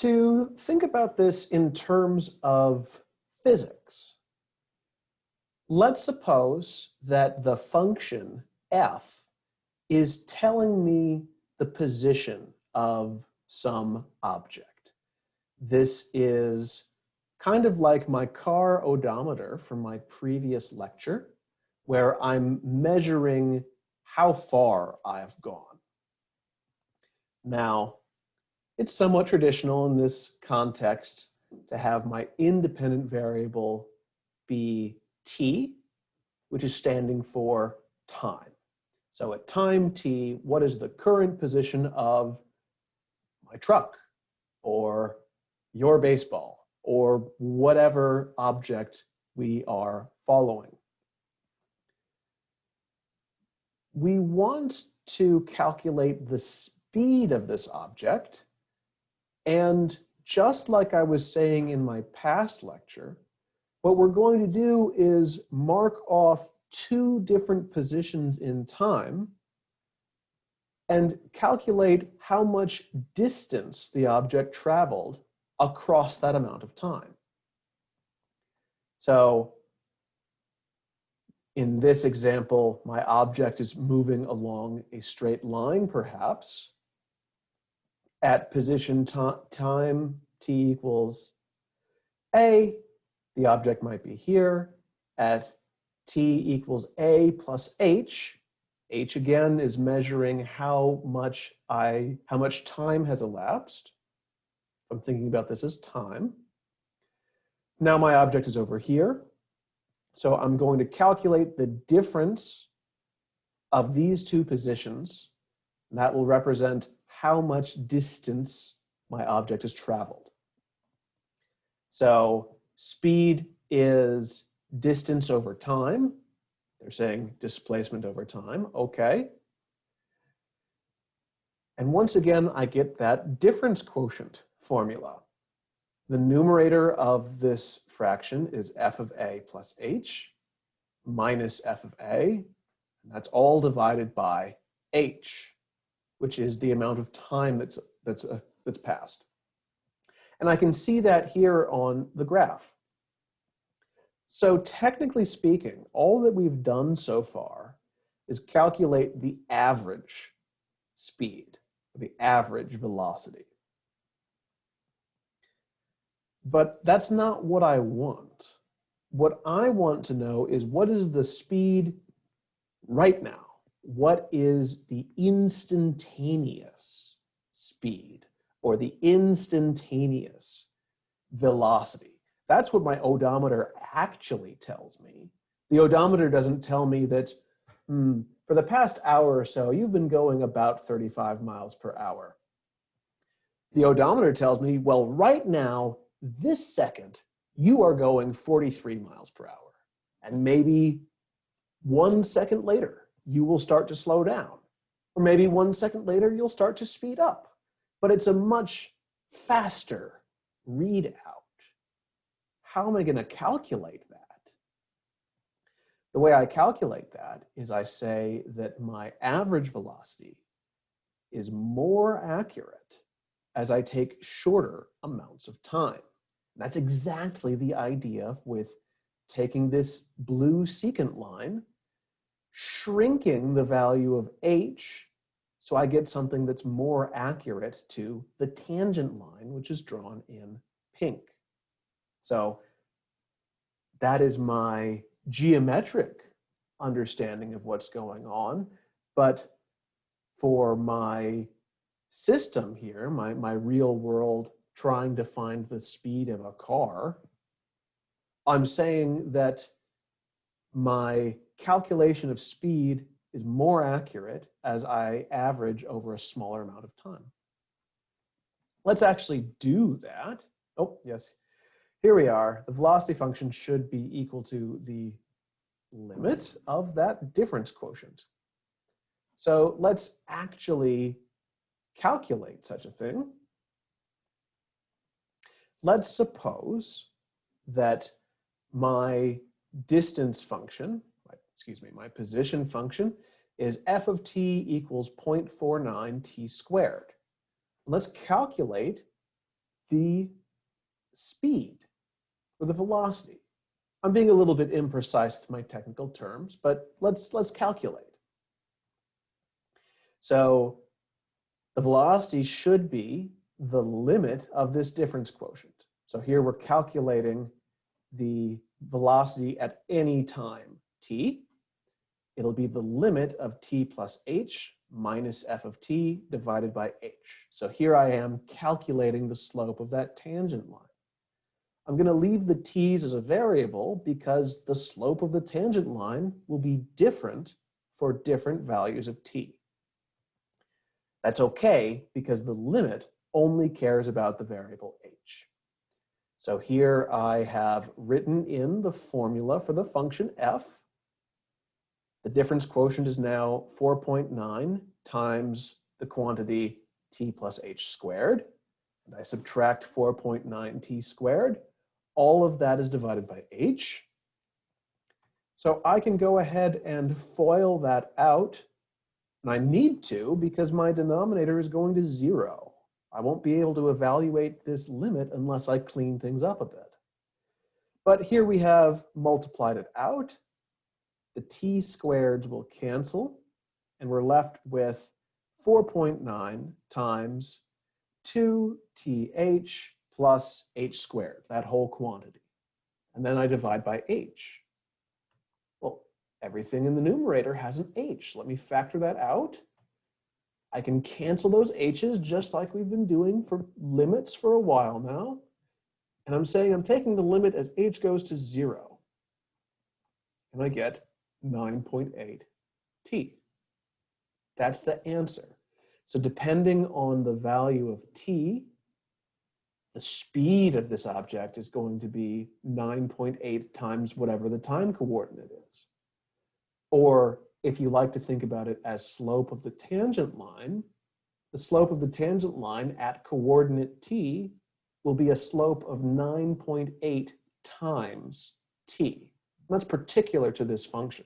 To think about this in terms of physics, let's suppose that the function f is telling me the position of some object. This is kind of like my car odometer from my previous lecture, where I'm measuring how far I've gone. Now, it's somewhat traditional in this context to have my independent variable be t, which is standing for time. So at time t, what is the current position of my truck or your baseball or whatever object we are following? We want to calculate the speed of this object. And just like I was saying in my past lecture, what we're going to do is mark off two different positions in time and calculate how much distance the object traveled across that amount of time. So in this example, my object is moving along a straight line, perhaps. At position time t equals a, the object might be here. At t equals a plus h, h again is measuring how much time has elapsed. I'm thinking about this as time. Now my object is over here. So I'm going to calculate the difference of these two positions. And that will represent how much distance my object has traveled. So speed is distance over time. They're saying displacement over time. Okay. And once again, I get that difference quotient formula. The numerator of this fraction is f of a plus h minus f of a. And that's all divided by h, which is the amount of time that's passed. And I can see that here on the graph. So technically speaking, all that we've done so far is calculate the average speed, the average velocity. But that's not what I want. What I want to know is, what is the speed right now? What is the instantaneous speed or the instantaneous velocity? That's what my odometer actually tells me. The odometer doesn't tell me that for the past hour or so, you've been going about 35 miles per hour. The odometer tells me, well, right now, this second, you are going 43 miles per hour. And maybe 1 second later, you will start to slow down. Or maybe 1 second later, you'll start to speed up. But it's a much faster readout. How am I going to calculate that? The way I calculate that is I say that my average velocity is more accurate as I take shorter amounts of time. And that's exactly the idea with taking this blue secant line, shrinking the value of h, so I get something that's more accurate to the tangent line, which is drawn in pink. So that is my geometric understanding of what's going on. But for my system here, my real world trying to find the speed of a car, I'm saying that my calculation of speed is more accurate as I average over a smaller amount of time. Let's actually do that. Oh, yes. Here we are. The velocity function should be equal to the limit of that difference quotient. So let's actually calculate such a thing. Let's suppose that my distance function, my position function is f of t equals 0.49 t squared. Let's calculate the speed or the velocity. I'm being a little bit imprecise with my technical terms, but let's calculate. So the velocity should be the limit of this difference quotient. So here we're calculating the velocity at any time t. It'll be the limit of t plus h minus f of t divided by h. So here I am calculating the slope of that tangent line. I'm going to leave the t's as a variable because the slope of the tangent line will be different for different values of t. That's okay because the limit only cares about the variable h. So here I have written in the formula for the function f. The difference quotient is now 4.9 times the quantity t plus h squared. And I subtract 4.9 t squared. All of that is divided by h. So I can go ahead and FOIL that out. And I need to because my denominator is going to 0. I won't be able to evaluate this limit unless I clean things up a bit. But here we have multiplied it out. The t squareds will cancel, and we're left with 4.9 times 2th plus h squared, that whole quantity. And then I divide by h. Well, everything in the numerator has an h. Let me factor that out. I can cancel those h's just like we've been doing for limits for a while now. And I'm saying I'm taking the limit as h goes to 0. And I get 9.8 t. That's the answer. So depending on the value of t, the speed of this object is going to be 9.8 times whatever the time coordinate is. Or if you like to think about it as slope of the tangent line, the slope of the tangent line at coordinate t will be a slope of 9.8 times t. And that's particular to this function.